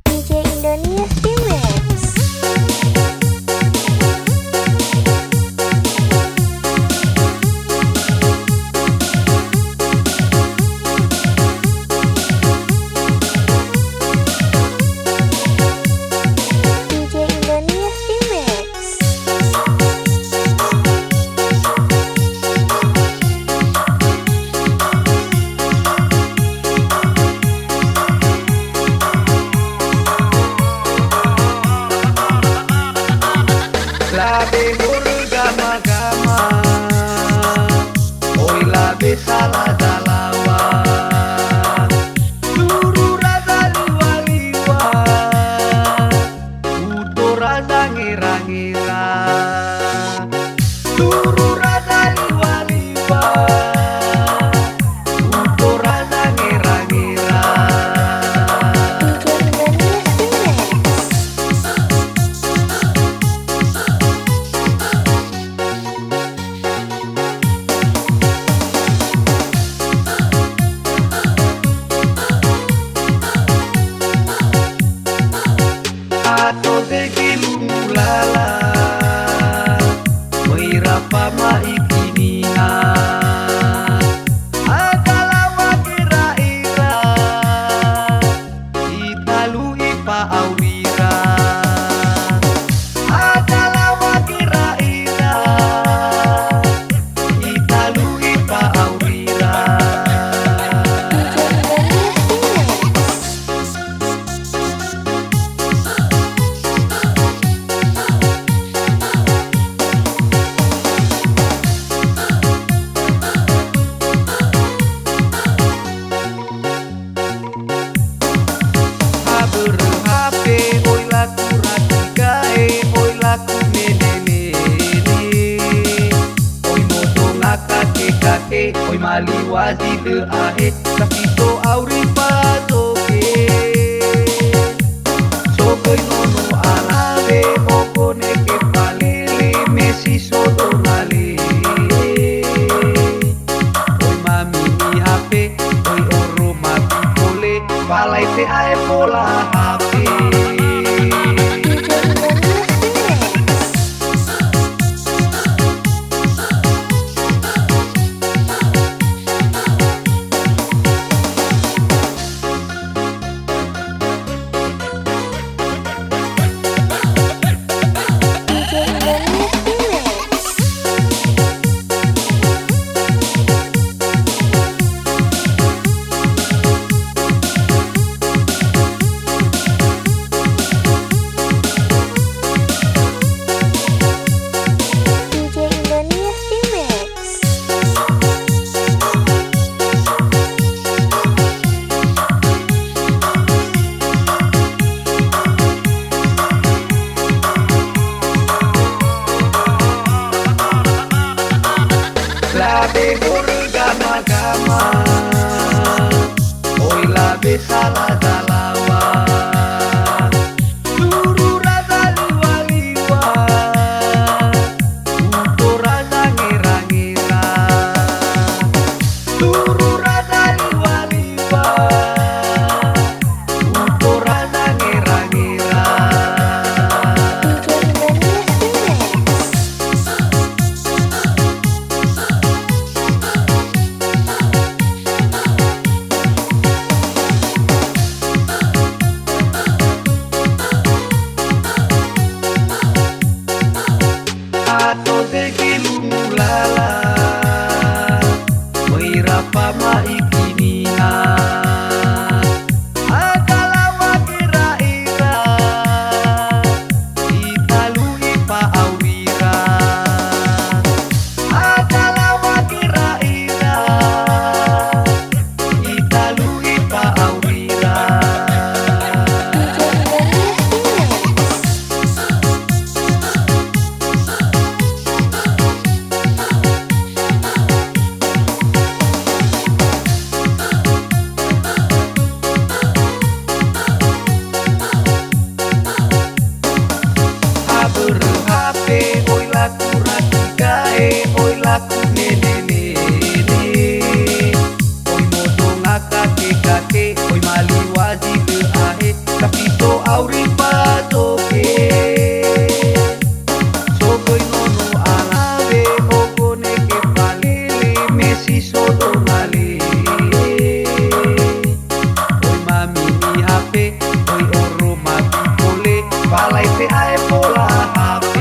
DJ Indonesia Mix. DJ Indonesia Mix. Labe hurgama-gama, oi labe salah-salawa, turu rasa liwa-liwa, uto rasa ngira-ngira, turu rasa liwa-liwa, uto rasa ngira-ngira. Ato segilulala Moirapa maikinina Agalawa kira-ira Italu ipa aurira Agalawa kira-ira Italu ipa aurira. Oi laku ratikae, oi laku nene-nene, oi moto ngakake-kake, oi maliwazi de ahe, sakito auri patoke. Sokoi nono alabe, okone ke palele, mesi sodo nale. Oi mami mi hape, oi oro mati pole, palai te ae pola hape. Kapito auri pajoke Sogoy nono alabe Ogone ke palele Messi sodo ngale Oi mami ni HP Oi oro mati pole Palai te ae pola HP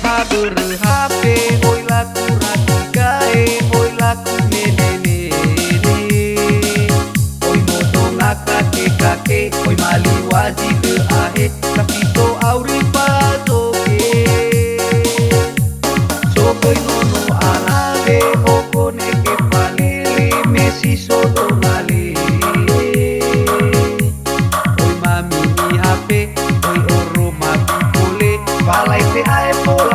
Haber HP, oi laku ratikae, oi laku nene. Oi moto ngakake kake, oi mali wajib ahe, kapito auri pajoke. Sogoy nono alabe, ogone ke palele, Messi sodo ngale. Oi mami ni HP, oi oro mati pole, palai te ae pola.